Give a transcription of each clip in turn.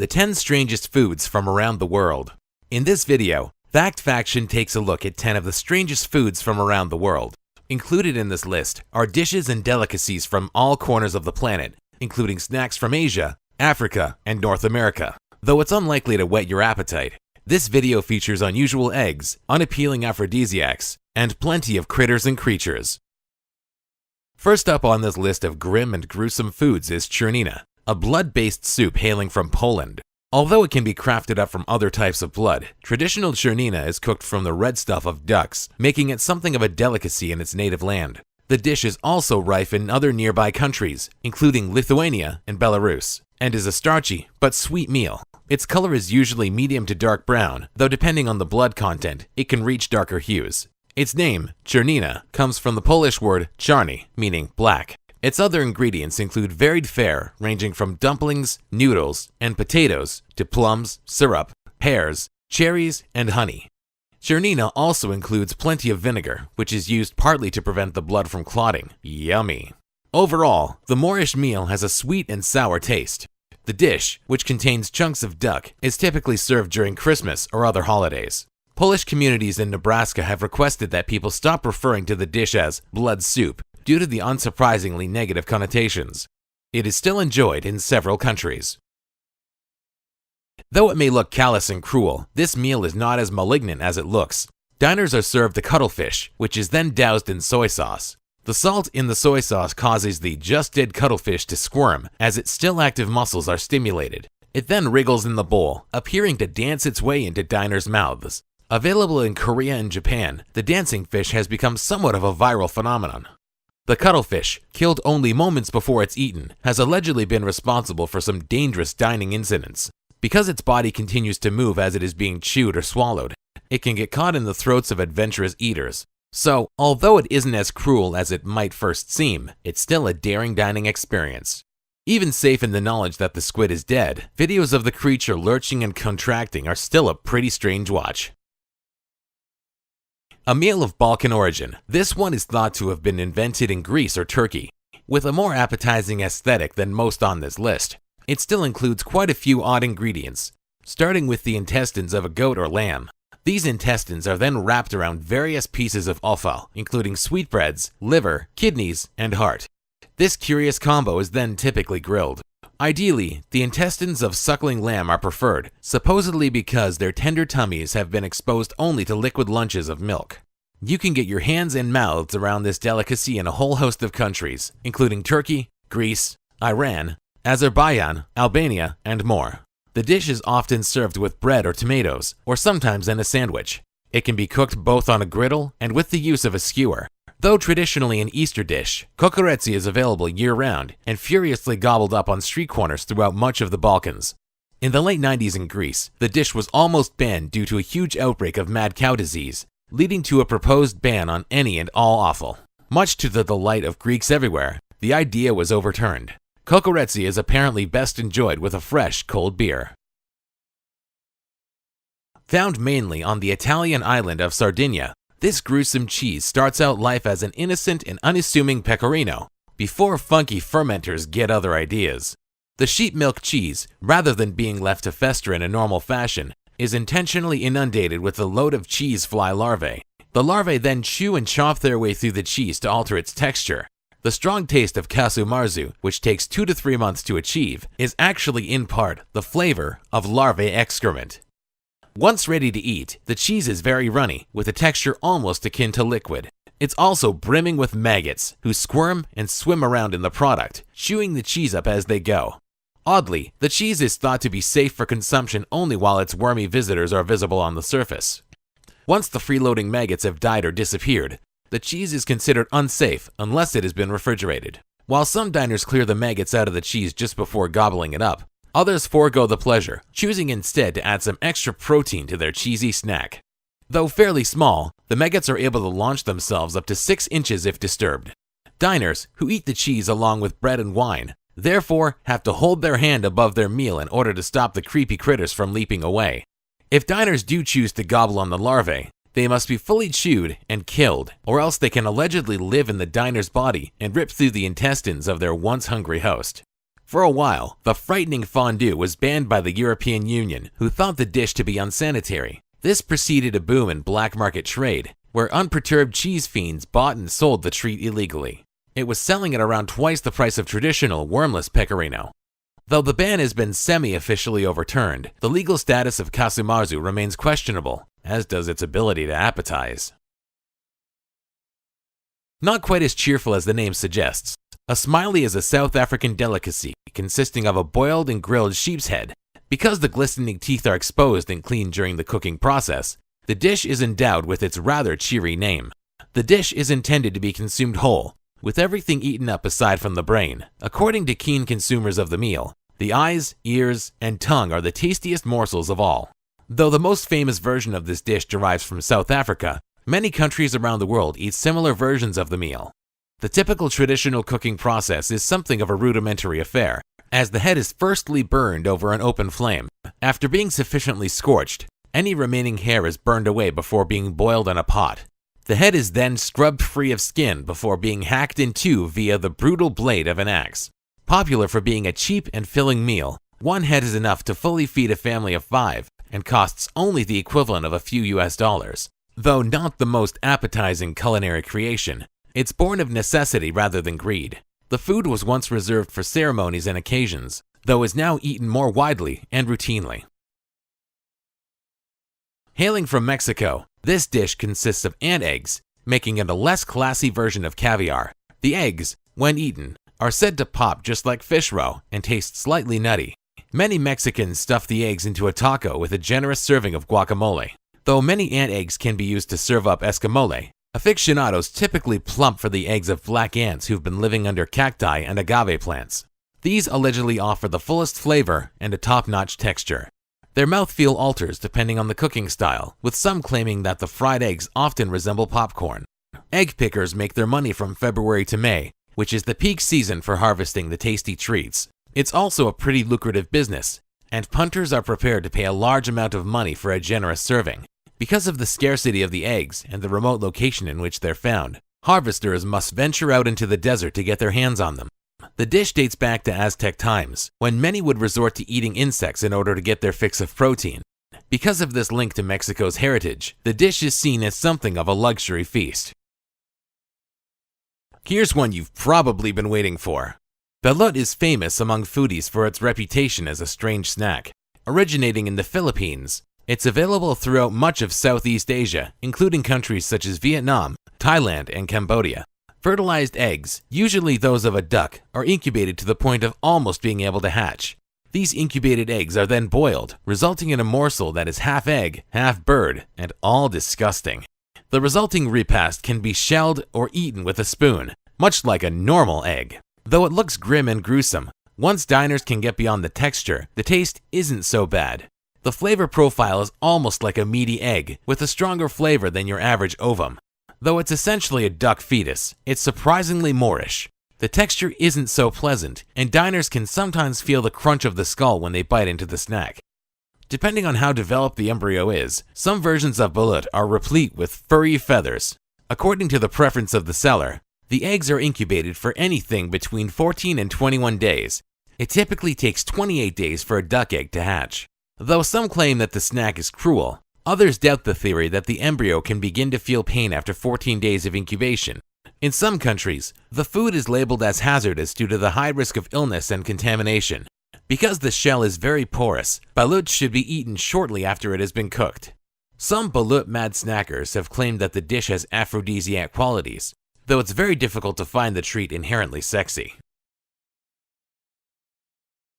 The 10 strangest foods from around the world. In this video, Fact Faction takes a look at 10 of the strangest foods from around the world. Included in this list are dishes and delicacies from all corners of the planet, including snacks from Asia, Africa, and North America. Though it's unlikely to whet your appetite, this video features unusual eggs, unappealing aphrodisiacs, and plenty of critters and creatures. First up on this list of grim and gruesome foods is czernina, a blood-based soup hailing from Poland. Although it can be crafted up from other types of blood, traditional czernina is cooked from the red stuff of ducks, making it something of a delicacy in its native land. The dish is also rife in other nearby countries, including Lithuania and Belarus, and is a starchy but sweet meal. Its color is usually medium to dark brown, though depending on the blood content, it can reach darker hues. Its name, czernina, comes from the Polish word czarny, meaning black. Its other ingredients include varied fare ranging from dumplings, noodles, and potatoes to plums, syrup, pears, cherries, and honey. Czernina also includes plenty of vinegar, which is used partly to prevent the blood from clotting. Yummy! Overall, the Moorish meal has a sweet and sour taste. The dish, which contains chunks of duck, is typically served during Christmas or other holidays. Polish communities in Nebraska have requested that people stop referring to the dish as blood soup due to the unsurprisingly negative connotations. It is still enjoyed in several countries. Though it may look callous and cruel, this meal is not as malignant as it looks. Diners are served the cuttlefish, which is then doused in soy sauce. The salt in the soy sauce causes the just-dead cuttlefish to squirm as its still active muscles are stimulated. It then wriggles in the bowl, appearing to dance its way into diners' mouths. Available in Korea and Japan, the dancing fish has become somewhat of a viral phenomenon. The cuttlefish, killed only moments before it's eaten, has allegedly been responsible for some dangerous dining incidents. Because its body continues to move as it is being chewed or swallowed, it can get caught in the throats of adventurous eaters. So, although it isn't as cruel as it might first seem, it's still a daring dining experience. Even safe in the knowledge that the squid is dead, videos of the creature lurching and contracting are still a pretty strange watch. A meal of Balkan origin. This one is thought to have been invented in Greece or Turkey. With a more appetizing aesthetic than most on this list, it still includes quite a few odd ingredients, starting with the intestines of a goat or lamb. These intestines are then wrapped around various pieces of offal, including sweetbreads, liver, kidneys, and heart. This curious combo is then typically grilled. Ideally, the intestines of suckling lamb are preferred, supposedly because their tender tummies have been exposed only to liquid lunches of milk. You can get your hands and mouths around this delicacy in a whole host of countries, including Turkey, Greece, Iran, Azerbaijan, Albania, and more. The dish is often served with bread or tomatoes, or sometimes in a sandwich. It can be cooked both on a griddle and with the use of a skewer. Though traditionally an Easter dish, kokoretsi is available year-round and furiously gobbled up on street corners throughout much of the Balkans. In the late 90s in Greece, the dish was almost banned due to a huge outbreak of mad cow disease, leading to a proposed ban on any and all offal. Much to the delight of Greeks everywhere, the idea was overturned. Kokoretsi is apparently best enjoyed with a fresh, cold beer. Found mainly on the Italian island of Sardinia, this gruesome cheese starts out life as an innocent and unassuming pecorino, before funky fermenters get other ideas. The sheep milk cheese, rather than being left to fester in a normal fashion, is intentionally inundated with a load of cheese fly larvae. The larvae then chew and chop their way through the cheese to alter its texture. The strong taste of casu marzu, which takes 2 to 3 months to achieve, is actually in part the flavor of larvae excrement. Once ready to eat, the cheese is very runny, with a texture almost akin to liquid. It's also brimming with maggots, who squirm and swim around in the product, chewing the cheese up as they go. Oddly, the cheese is thought to be safe for consumption only while its wormy visitors are visible on the surface. Once the freeloading maggots have died or disappeared, the cheese is considered unsafe unless it has been refrigerated. While some diners clear the maggots out of the cheese just before gobbling it up, others forego the pleasure, choosing instead to add some extra protein to their cheesy snack. Though fairly small, the maggots are able to launch themselves up to 6 inches if disturbed. Diners, who eat the cheese along with bread and wine, therefore have to hold their hand above their meal in order to stop the creepy critters from leaping away. If diners do choose to gobble on the larvae, they must be fully chewed and killed, or else they can allegedly live in the diner's body and rip through the intestines of their once hungry host. For a while, the frightening fondue was banned by the European Union, who thought the dish to be unsanitary. This preceded a boom in black market trade, where unperturbed cheese fiends bought and sold the treat illegally. It was selling at around twice the price of traditional wormless pecorino. Though the ban has been semi-officially overturned, the legal status of kasumarzu remains questionable, as does its ability to appetize. Not quite as cheerful as the name suggests, a smiley is a South African delicacy consisting of a boiled and grilled sheep's head. Because the glistening teeth are exposed and cleaned during the cooking process, the dish is endowed with its rather cheery name. The dish is intended to be consumed whole, with everything eaten up aside from the brain. According to keen consumers of the meal, the eyes, ears, and tongue are the tastiest morsels of all. Though the most famous version of this dish derives from South Africa, many countries around the world eat similar versions of the meal. The typical traditional cooking process is something of a rudimentary affair, as the head is firstly burned over an open flame. After being sufficiently scorched, any remaining hair is burned away before being boiled in a pot. The head is then scrubbed free of skin before being hacked in two via the brutal blade of an axe. Popular for being a cheap and filling meal, one head is enough to fully feed a family of 5 and costs only the equivalent of a few US dollars. Though not the most appetizing culinary creation, it's born of necessity rather than greed. The food was once reserved for ceremonies and occasions, though is now eaten more widely and routinely. Hailing from Mexico, this dish consists of ant eggs, making it a less classy version of caviar. The eggs, when eaten, are said to pop just like fish roe and taste slightly nutty. Many Mexicans stuff the eggs into a taco with a generous serving of guacamole. Though many ant eggs can be used to serve up escamole, aficionados typically plump for the eggs of black ants who've been living under cacti and agave plants. These allegedly offer the fullest flavor and a top-notch texture. Their mouthfeel alters depending on the cooking style, with some claiming that the fried eggs often resemble popcorn. Egg pickers make their money from February to May, which is the peak season for harvesting the tasty treats. It's also a pretty lucrative business, and punters are prepared to pay a large amount of money for a generous serving. Because of the scarcity of the eggs and the remote location in which they're found, harvesters must venture out into the desert to get their hands on them. The dish dates back to Aztec times, when many would resort to eating insects in order to get their fix of protein. Because of this link to Mexico's heritage, the dish is seen as something of a luxury feast. Here's one you've probably been waiting for. Balut is famous among foodies for its reputation as a strange snack. Originating in the Philippines, it's available throughout much of Southeast Asia, including countries such as Vietnam, Thailand, and Cambodia. Fertilized eggs, usually those of a duck, are incubated to the point of almost being able to hatch. These incubated eggs are then boiled, resulting in a morsel that is half egg, half bird, and all disgusting. The resulting repast can be shelled or eaten with a spoon, much like a normal egg. Though it looks grim and gruesome, once diners can get beyond the texture, the taste isn't so bad. The flavor profile is almost like a meaty egg, with a stronger flavor than your average ovum. Though it's essentially a duck fetus, it's surprisingly moreish. The texture isn't so pleasant, and diners can sometimes feel the crunch of the skull when they bite into the snack. Depending on how developed the embryo is, some versions of balut are replete with furry feathers. According to the preference of the seller, the eggs are incubated for anything between 14 and 21 days. It typically takes 28 days for a duck egg to hatch. Though some claim that the snack is cruel, others doubt the theory that the embryo can begin to feel pain after 14 days of incubation. In some countries, the food is labeled as hazardous due to the high risk of illness and contamination. Because the shell is very porous, balut should be eaten shortly after it has been cooked. Some balut mad snackers have claimed that the dish has aphrodisiac qualities, though it's very difficult to find the treat inherently sexy.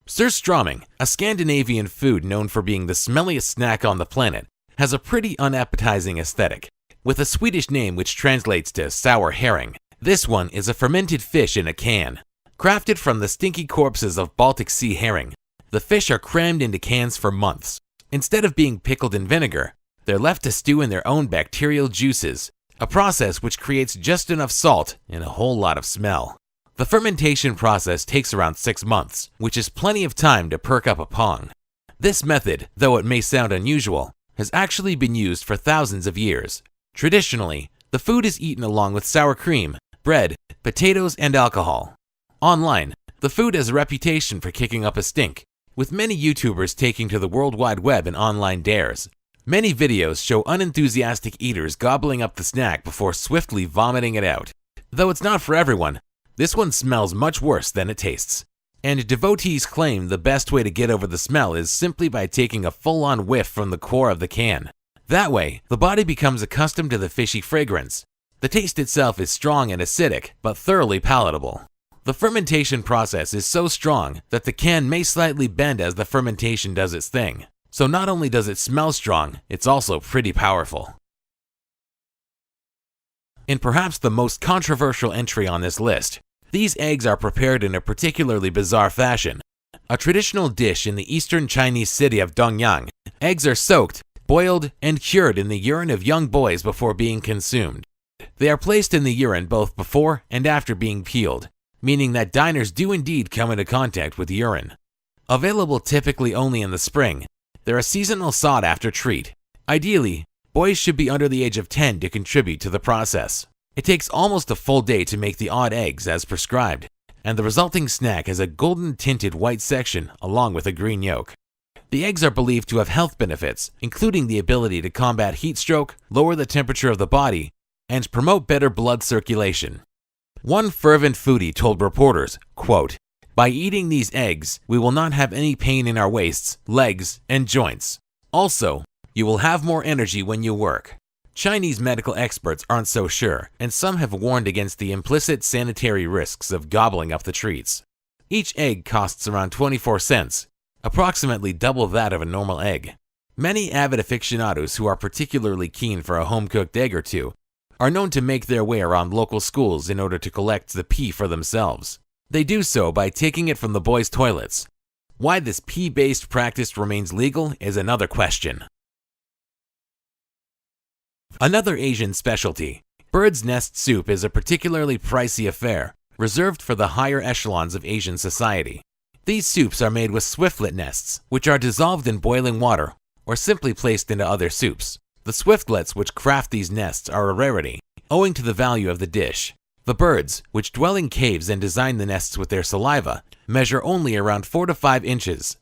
Surströmming, a Scandinavian food known for being the smelliest snack on the planet, has a pretty unappetizing aesthetic. With a Swedish name which translates to sour herring, this one is a fermented fish in a can. Crafted from the stinky corpses of Baltic Sea herring, the fish are crammed into cans for months. Instead of being pickled in vinegar, they're left to stew in their own bacterial juices, a process which creates just enough salt and a whole lot of smell. The fermentation process takes around 6 months, which is plenty of time to perk up a pong. This method, though it may sound unusual, has actually been used for thousands of years. Traditionally, the food is eaten along with sour cream, bread, potatoes, and alcohol. Online, The food has a reputation for kicking up a stink, with many YouTubers taking to the World Wide Web in online dares. Many videos show unenthusiastic eaters gobbling up the snack before swiftly vomiting it out. Though it's not for everyone, this one smells much worse than it tastes. And devotees claim the best way to get over the smell is simply by taking a full-on whiff from the core of the can. That way, the body becomes accustomed to the fishy fragrance. The taste itself is strong and acidic, but thoroughly palatable. The fermentation process is so strong that the can may slightly bend as the fermentation does its thing. So not only does it smell strong, it's also pretty powerful. In perhaps the most controversial entry on this list, these eggs are prepared in a particularly bizarre fashion. A traditional dish in the eastern Chinese city of Dongyang, eggs are soaked, boiled, and cured in the urine of young boys before being consumed. They are placed in the urine both before and after being peeled, meaning that diners do indeed come into contact with urine. Available typically only in the spring, they're a seasonal sought-after treat. Ideally, boys should be under the age of 10 to contribute to the process. It takes almost a full day to make the odd eggs as prescribed, and the resulting snack has a golden-tinted white section along with a green yolk. The eggs are believed to have health benefits, including the ability to combat heat stroke, lower the temperature of the body, and promote better blood circulation. One fervent foodie told reporters, quote, "By eating these eggs, we will not have any pain in our waists, legs, and joints. Also, you will have more energy when you work." Chinese medical experts aren't so sure, and some have warned against the implicit sanitary risks of gobbling up the treats. Each egg costs around 24 cents, approximately double that of a normal egg. Many avid aficionados who are particularly keen for a home-cooked egg or two are known to make their way around local schools in order to collect the pee for themselves. They do so by taking it from the boys' toilets. Why this pee-based practice remains legal is another question. Another Asian specialty, bird's nest soup, is a particularly pricey affair, reserved for the higher echelons of Asian society. These soups are made with swiftlet nests, which are dissolved in boiling water or simply placed into other soups. The swiftlets which craft these nests are a rarity, owing to the value of the dish. The birds, which dwell in caves and design the nests with their saliva, measure only around 4 to 5 inches.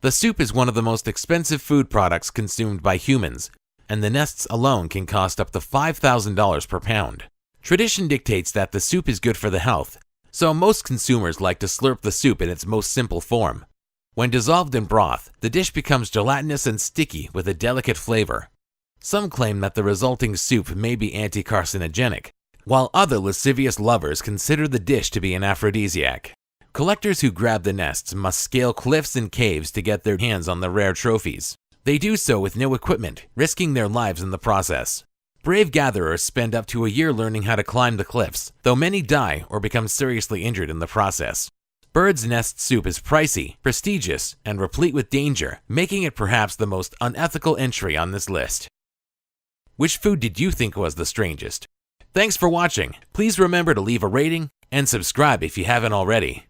The soup is one of the most expensive food products consumed by humans, and the nests alone can cost up to $5,000 per pound. Tradition dictates that the soup is good for the health, so most consumers like to slurp the soup in its most simple form. When dissolved in broth, the dish becomes gelatinous and sticky with a delicate flavor. Some claim that the resulting soup may be anti-carcinogenic, while other lascivious lovers consider the dish to be an aphrodisiac. Collectors who grab the nests must scale cliffs and caves to get their hands on the rare trophies. They do so with no equipment, risking their lives in the process. Brave gatherers spend up to a year learning how to climb the cliffs, though many die or become seriously injured in the process. Bird's nest soup is pricey, prestigious, and replete with danger, making it perhaps the most unethical entry on this list. Which food did you think was the strangest? Thanks for watching. Please remember to leave a rating and subscribe if you haven't already.